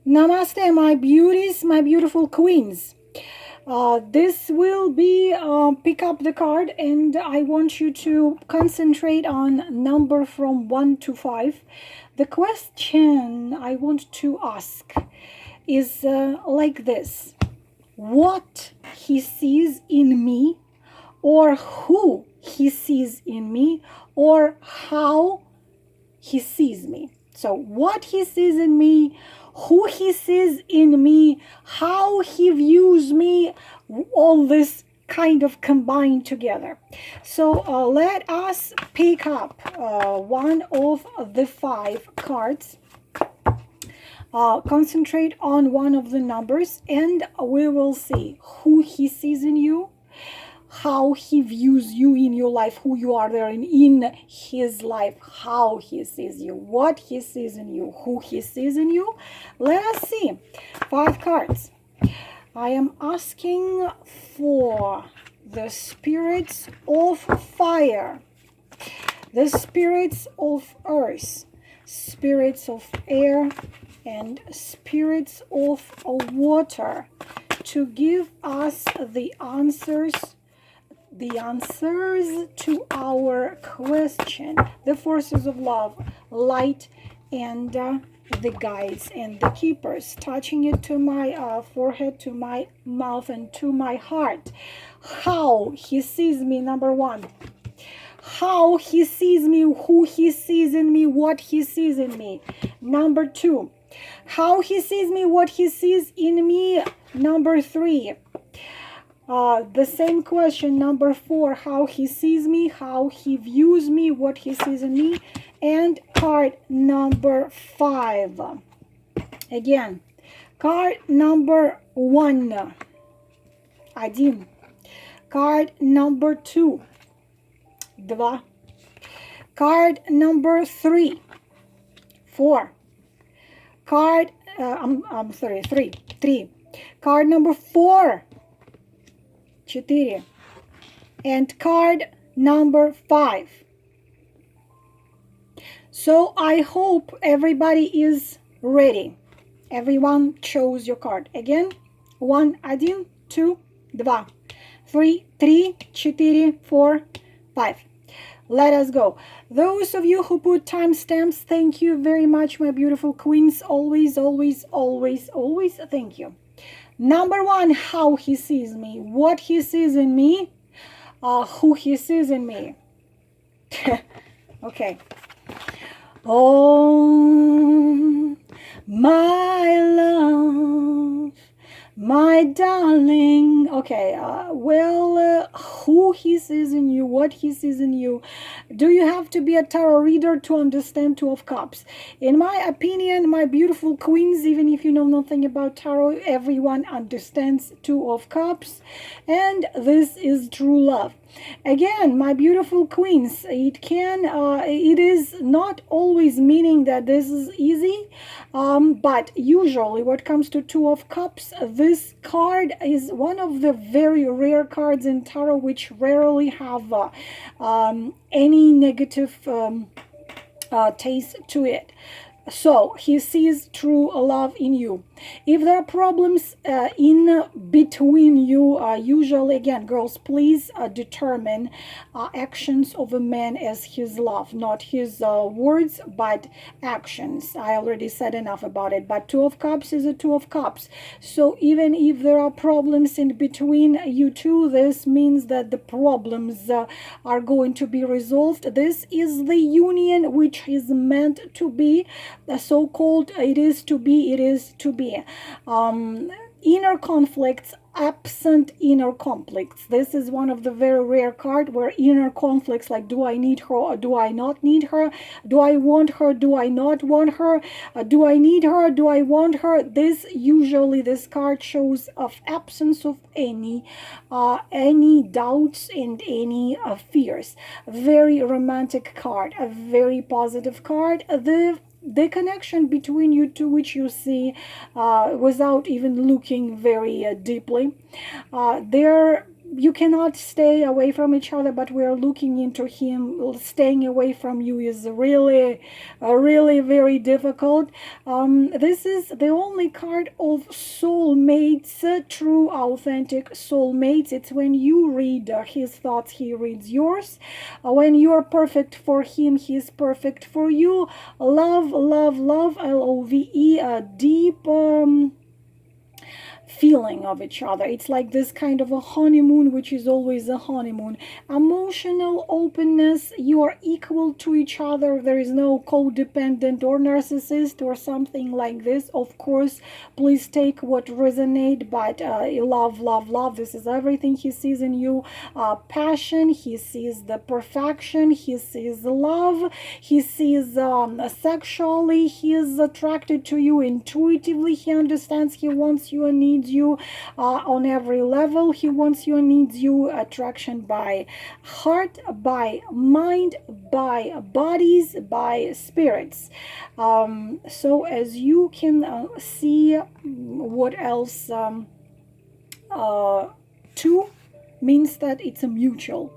Namaste, my beauties, my beautiful queens. This will be pick up the card, and I want you to concentrate on number from 1 to 5. The question I want to ask is like this: what he sees in me, or who he sees in me, or how he sees me. So what he sees in me, who he sees in me, how he views me, all this kind of combined together. So let us pick up one of the 5 cards. Concentrate on one of the numbers, and we will see who he sees in you, how he views you in your life, who you are there in his life, how he sees you, what he sees in you, who he sees in you. Let us see. 5 cards. I am asking for the spirits of fire, the spirits of earth, spirits of air, and spirits of water to give us the answers to our question, the forces of love, light, and the guides and the keepers, touching it to my forehead, to my mouth, and to my heart. How he sees me, number 1. How he sees me, who he sees in me, what he sees in me. Number 2. How he sees me, what he sees in me. Number 3. The same question, number 4, how he sees me, how he views me, what he sees in me. And card number 5. Again, card number 1. Один. Card number 2. Два. Card number 3. 4. Card, I'm sorry, 3. 3. Card number 4. 4. And card number 5. So I hope everybody is ready. Everyone chose your card. Again, 1, 1, 2, 2, 3, 3, 4, 5. Let us go. Those of you who put timestamps, thank you very much, my beautiful queens. Always, always, always, always thank you. Number 1, how he sees me, what he sees in me, who he sees in me. Okay. Oh, my love, my darling. Okay, who he sees in you, what he sees in you. Do you have to be a tarot reader to understand 2 of Cups? In my opinion, my beautiful queens, even if you know nothing about tarot, everyone understands 2 of Cups, and this is true love. Again, my beautiful queens, it is not always meaning that this is easy, but usually what comes to 2 of Cups, this card is one of the very rare cards in tarot which rarely have any negative taste to it. So he sees true love in you. If there are problems in between you, usually, again, girls, please determine actions of a man as his love, not his words, but actions. I already said enough about it, but 2 of Cups is a 2 of Cups. So even if there are problems in between you two, this means that the problems are going to be resolved. This is the union which is meant to be, so-called it is to be, it is to be. Inner conflicts, absent inner conflicts. This is one of the very rare cards where inner conflicts, like, do I need her or do I not need her? Do I want her? Do I not want her? Do I need her? Do I want her? This card shows of absence of any doubts and any fears. Very romantic card, a very positive card. The connection between you two, which you see without even looking very deeply. There you cannot stay away from each other, but we are looking into him. Staying away from you is really, really very difficult. This is the only card of soulmates, true, authentic soulmates. It's when you read his thoughts, he reads yours. When you are perfect for him, he is perfect for you. Love, love, love, Love, a deep feeling of each other. It's like this kind of a honeymoon, which is always a honeymoon. Emotional openness, you are equal to each other. There is no codependent or narcissist or something like this. Of course, please take what resonate, but love, love, love, this is everything he sees in you. Passion, he sees the perfection, he sees love, he sees sexually, he is attracted to you intuitively, he understands, he wants you and needs you on every level. He wants you and needs you. Attraction by heart, by mind, by bodies, by spirits. So as you can see, what else? Two means that it's a mutual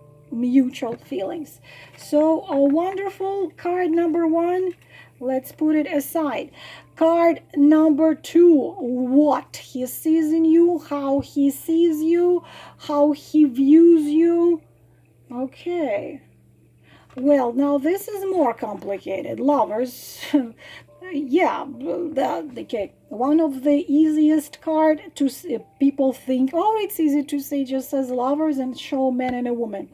feelings. So a wonderful card number one. Let's put it aside. Card number two, what he sees in you, how he sees you, how he views you. Okay. Well, now this is more complicated. Lovers. Yeah, okay. One of the easiest card to people think, oh, it's easy to say just as lovers and show man and a woman.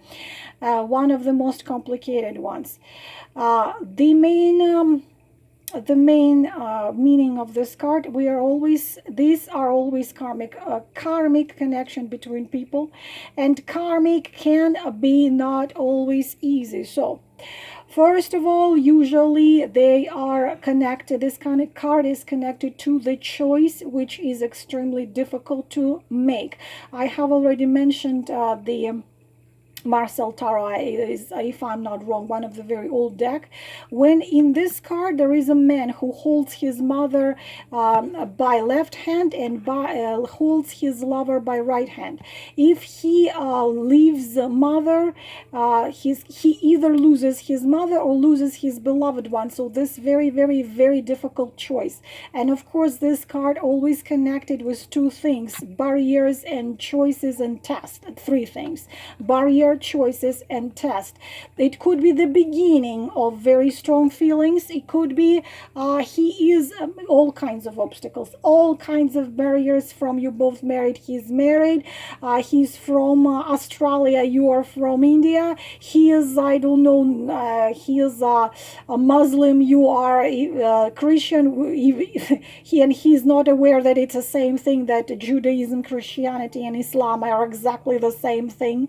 One of the most complicated ones. The main meaning of this card, these are always karmic connection between people, and karmic can be not always easy. So first of all, usually they are connected, this kind of card is connected to the choice, which is extremely difficult to make. I have already mentioned the Marcel Tarot is, if I'm not wrong, one of the very old deck. When in this card there is a man who holds his mother by left hand and holds his lover by right hand. If he leaves mother, he either loses his mother or loses his beloved one. So this very, very, very difficult choice. And of course, this card always connected with two things: barriers and choices and test. Three things: barrier, choices, and test. It could be the beginning of very strong feelings. It could be he is all kinds of obstacles, all kinds of barriers. From you both married, he's married, he's from Australia, you are from India, he is, I don't know, he is a Muslim, you are Christian, he's not aware that it's the same thing, that Judaism, Christianity, and Islam are exactly the same thing.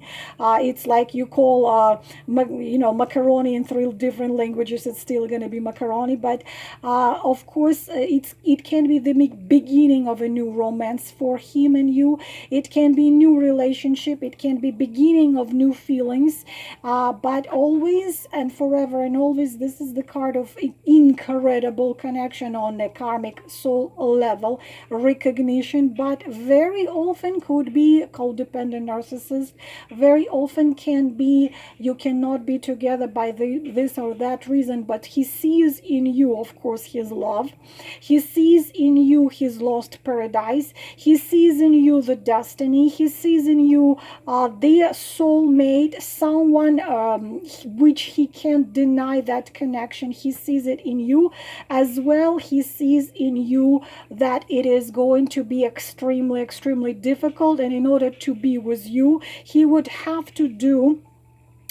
It's like you call macaroni in three different languages, it's still going to be macaroni. But of course, it can be the beginning of a new romance for him and you. It can be new relationship, it can be beginning of new feelings, but always and forever and always, this is the card of incredible connection on a karmic soul level, recognition. But very often could be codependent narcissist, very often can be you cannot be together by this or that reason, but he sees in you, of course, his love. He sees in you his lost paradise. He sees in you the destiny. He sees in you the soulmate, someone which he can't deny that connection. He sees it in you as well. He sees in you that it is going to be extremely, extremely difficult, and in order to be with you, he would have to do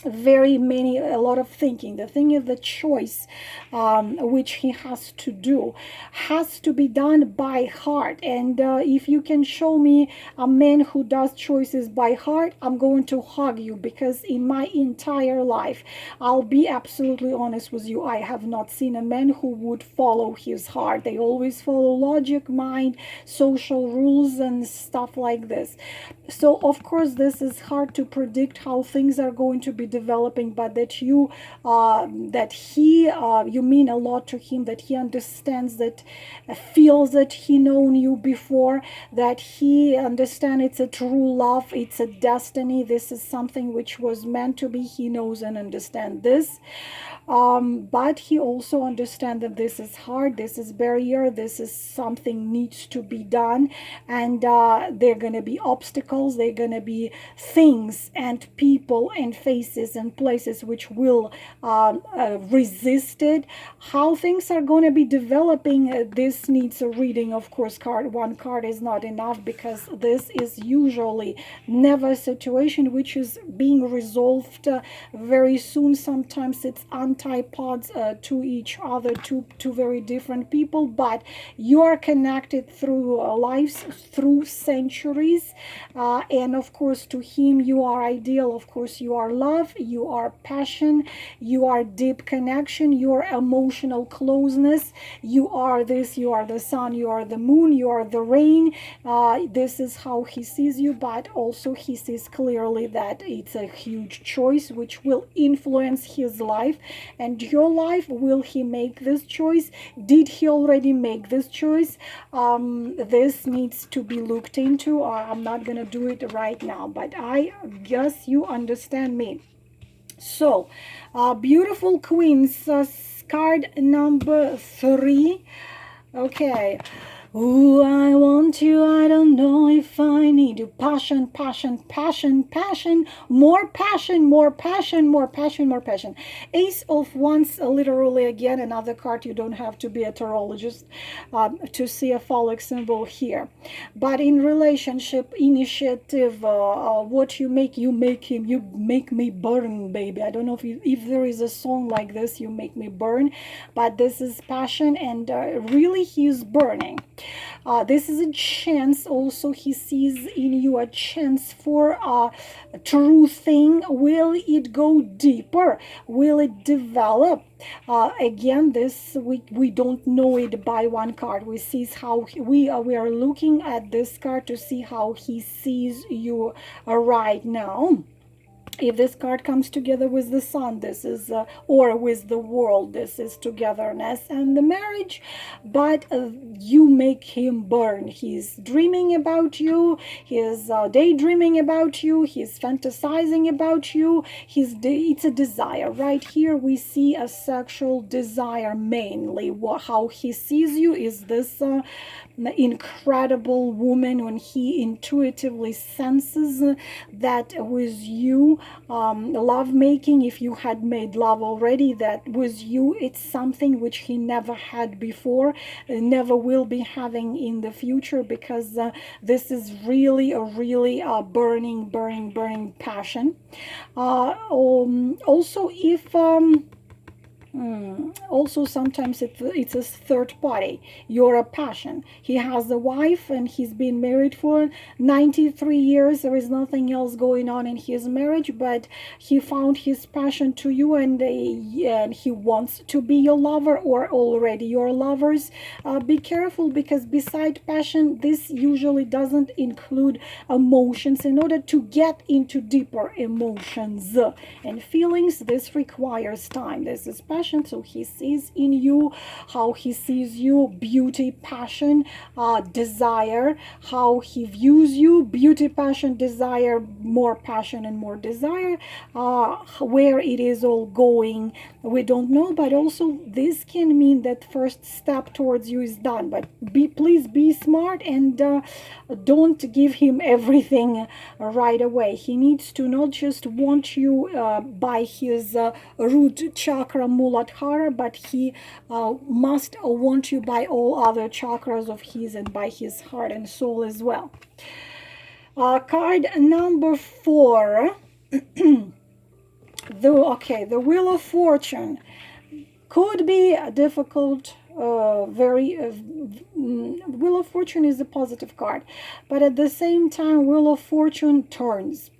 a lot of thinking. The thing is, the choice which he has to do has to be done by heart. And if you can show me a man who does choices by heart, I'm going to hug you, because in my entire life, I'll be absolutely honest with you, I have not seen a man who would follow his heart. They always follow logic, mind, social rules, and stuff like this. So of course, this is hard to predict how things are going to be developing, but that you that he you mean a lot to him, that he understands, that feels that he known you before, that he understands it's a true love, it's a destiny, this is something which was meant to be. He knows and understands this. But he also understands that this is hard, this is barrier, this is something needs to be done, and there are going to be obstacles, there are going to be things and people and faces and places which will resist it. How things are going to be developing, this needs a reading, of course. One card is not enough, because this is usually never a situation which is being resolved very soon. Sometimes it's antipodes to each other, two very different people, but you are connected through lives, through centuries, and of course to him you are ideal. Of course you are love, you are passion, you are deep connection, you are emotional closeness, you are this, you are the sun, you are the moon, you are the rain. This is how he sees you, but also he sees clearly that it's a huge choice which will influence his life and your life. Will he make this choice? Did he already make this choice? This needs to be looked into. I'm not gonna do it right now, but I guess you understand me. So beautiful queens, card number 3. Okay. Ooh, I want you, I don't know if I need you. Passion, passion, passion, passion, more passion, more passion, more passion, more passion. Ace of Wands, literally again, another card. You don't have to be a tarologist to see a phallic symbol here. But in relationship, initiative, what you make him, you make me burn, baby. I don't know if there is a song like this, you make me burn, but this is passion, and really he is burning. This is a chance also. He sees in you a chance for a true thing. Will it go deeper? Will it develop? Again, this we don't know it by one card. We see how we are looking at this card to see how he sees you right now. If this card comes together with the sun, this is or with the world, this is togetherness and the marriage. But you make him burn. He's dreaming about you, he's daydreaming about you, he's fantasizing about you. It's a desire. Right here we see a sexual desire mainly. How he sees you is this incredible woman, when he intuitively senses that with you, love making, if you had made love already, that with you it's something which he never had before, never will be having in the future, because this is really a burning passion. Also, if also sometimes it's a third party. You're a passion. He has a wife and he's been married for 93 years. There is nothing else going on in his marriage, but he found his passion to you, and he wants to be your lover or already your lovers. Be careful, because beside passion, this usually doesn't include emotions. In order to get into deeper emotions and feelings, this requires time. This is passion. So he sees in you how he sees you: beauty, passion, desire. How he views you: beauty, passion, desire, more passion and more desire. Where it is all going, we don't know, but also this can mean that first step towards you is done. But please be smart and don't give him everything right away. He needs to not just want you by his root chakra Muladhara, but he must want you by all other chakras of his and by his heart and soul as well. Card number 4. The Wheel of Fortune could be difficult. Wheel of Fortune is a positive card, but at the same time, Wheel of Fortune turns.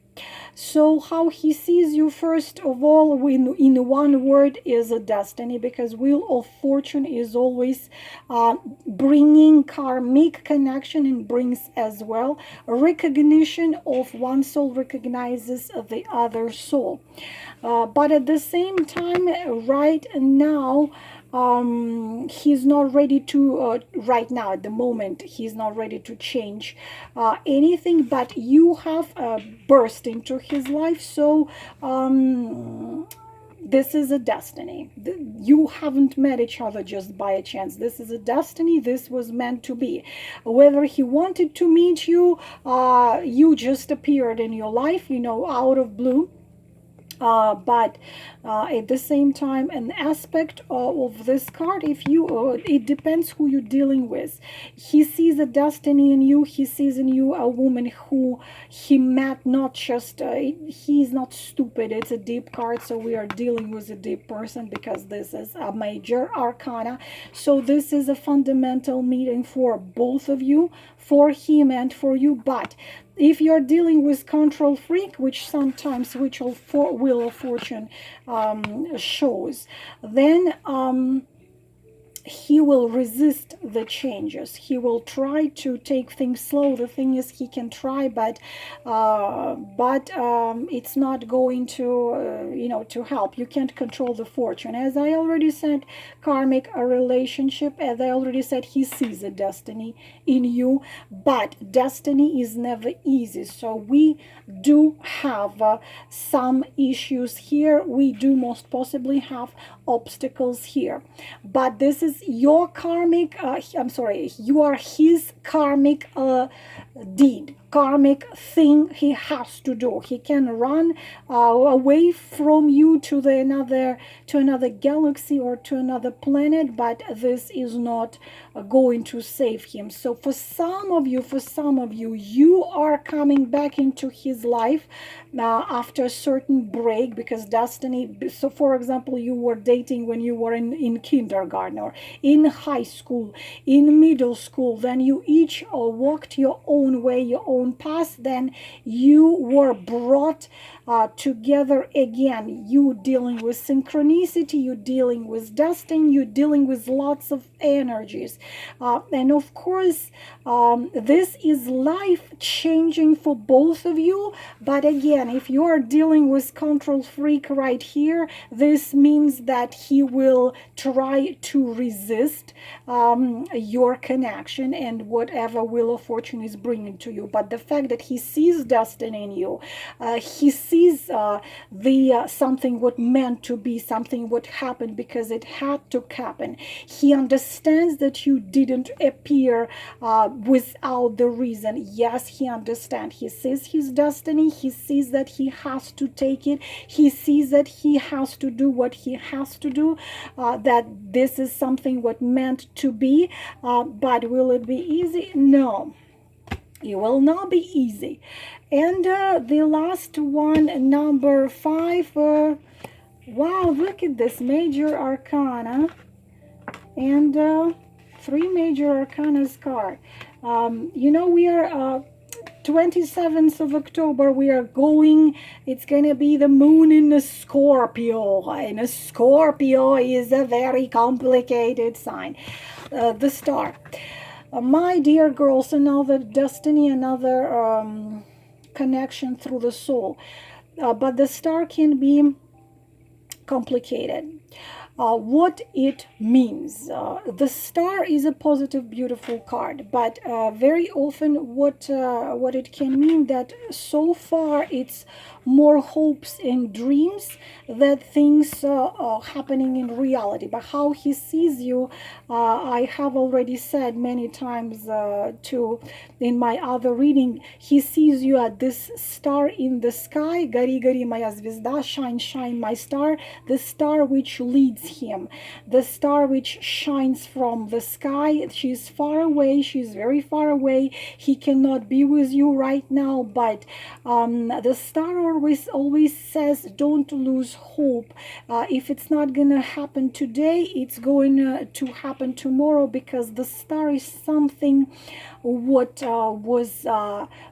So how he sees you, first of all, in one word, is a destiny, because wheel of fortune is always bringing karmic connection, and brings as well recognition of one soul recognizes the other soul. But at the same time, right now, he's not ready to right now, at the moment, he's not ready to change anything, but you have burst into his life. So this is a destiny. You haven't met each other just by a chance. This is a destiny. This was meant to be. Whether he wanted to meet you, you just appeared in your life, out of blue. But at the same time, an aspect of this card, if you it depends who you're dealing with. He sees a destiny in you. He sees in you a woman who he met, not just he's not stupid. It's a deep card, so we are dealing with a deep person, because this is a major arcana. So this is a fundamental meeting for both of you, for him and for you. But if you're dealing with control freak, which sometimes wheel of fortune shows, then he will resist the changes. He will try to take things slow. The thing is, he can try, but it's not going to to help. You can't control the fortune. As I already said, karmic a relationship. As I already said, he sees a destiny in you, but destiny is never easy. So we do have some issues here. We do most possibly have obstacles here, but this is your karmic you are his karmic deed, karmic thing he has to do. He can run away from you to another galaxy or to another planet, but this is not going to save him. So for some of you, you are coming back into his life after a certain break, because destiny. So for example, you were dating when you were in kindergarten or in high school, in middle school, then you each walked your own way, your own path, then you were brought together again. You dealing with synchronicity, you dealing with destiny, you dealing with lots of energies, and of course this is life changing for both of you. But again, if you are dealing with control freak right here, this means that he will try to resist your connection and whatever wheel of fortune is bringing to you. But the fact that he sees destiny in you, he sees something what meant to be, something what happened because it had to happen. He understands that you didn't appear without the reason. Yes, he understands. He sees his destiny. He sees that he has to take it. He sees that he has to do what he has to do, that this is something what meant to be. But will it be easy? No. It will not be easy. And the last one, number 5. Wow, look at this major arcana and 3 major arcanas card. We are 27th of October. We are going. It's gonna be the moon in a Scorpio, and a Scorpio is a very complicated sign. The star. My dear girls, another destiny, another connection through the soul. But the star can be complicated. What it means. The star is a positive, beautiful card, but very often what it can mean that so far it's more hopes and dreams that things are happening in reality. But how he sees you, I have already said many times too in my other reading. He sees you at this star in the sky, gari gari maya zvezda, shine shine my star, the star which leads sees him, the star which shines from the sky. She's far away, she's very far away. He cannot be with you right now, but the star always says, don't lose hope. If it's not gonna happen today, it's going to happen tomorrow, because the star is something what was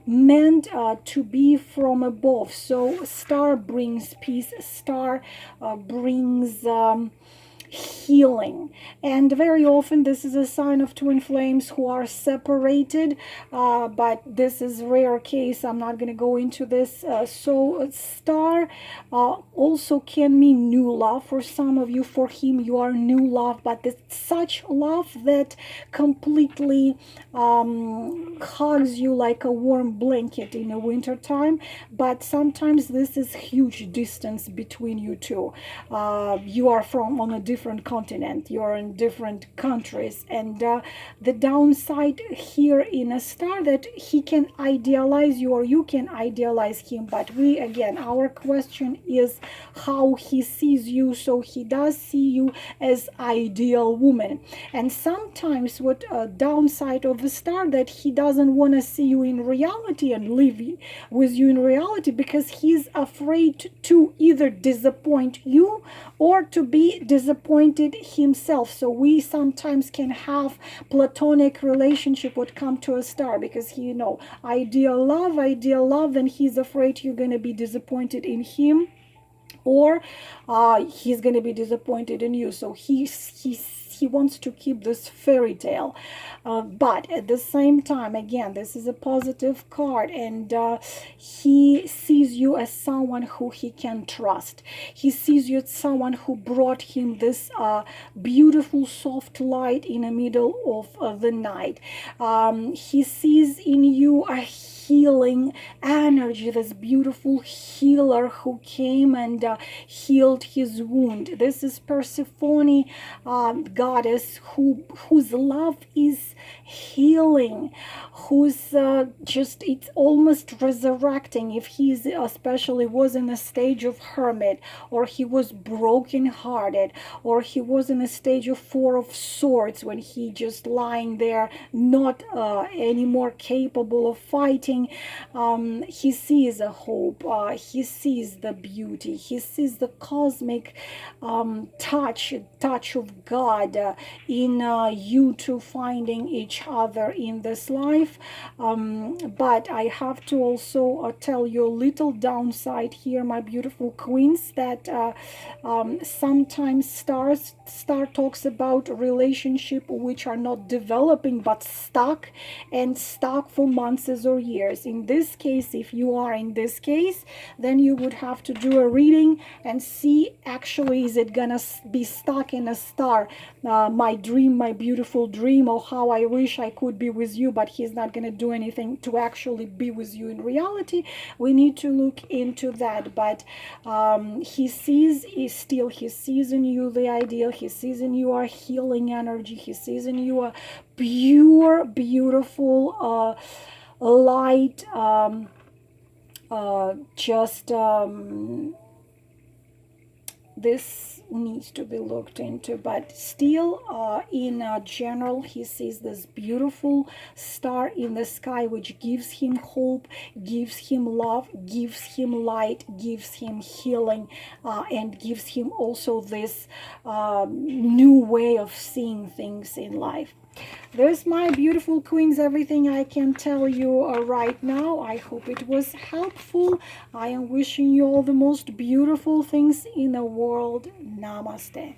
meant to be from above. So star brings peace, star brings healing, and very often this is a sign of twin flames who are separated, but this is rare case. I'm not going to go into this. So star also can mean new love for some of you. For him, you are new love, but it's such love that completely hugs you like a warm blanket in the winter time. But sometimes this is huge distance between you two. You are from on a different continent, you're in different countries, and the downside here in a star that he can idealize you or you can idealize him. But we, again, our question is how he sees you. So he does see you as ideal woman, and sometimes what a downside of the star that he doesn't want to see you in reality and live with you in reality, because he's afraid to either disappoint you or to be disappointed himself. So we sometimes can have platonic relationship would come to a star, because he, you know, ideal love, and he's afraid you're going to be disappointed in him, or he's going to be disappointed in you. So he wants to keep this fairy tale, but at the same time, again, this is a positive card, and he sees you as someone who he can trust. He sees you as someone who brought him this beautiful soft light in the middle of the night. He sees in you a healing energy, this beautiful healer who came and healed his wound. This is Persephone, goddess whose love is healing, who's just, it's almost resurrecting. If he's especially was in a stage of hermit, or he was broken hearted, or he was in a stage of Four of Swords, when he just lying there, not anymore capable of fighting, he sees a hope, he sees the beauty, he sees the cosmic touch of God in you two finding each other in this life. But I have to also tell you a little downside here, my beautiful queens, that sometimes star talks about relationship which are not developing but stuck, and stuck for months or years. In this case, if you are in this case, then you would have to do a reading and see, actually, is it gonna be stuck in a star, my dream, my beautiful dream, or how I wish I could be with you, but he's not gonna do anything to actually be with you in reality. We need to look into that. But he sees in you the ideal, he sees in you a healing energy, he sees in you a pure, beautiful light, this needs to be looked into. But still, in general, he sees this beautiful star in the sky, which gives him hope, gives him love, gives him light, gives him healing, and gives him also this new way of seeing things in life. There's, my beautiful queens, everything I can tell you right now. I hope it was helpful. I am wishing you all the most beautiful things in the world. Namaste.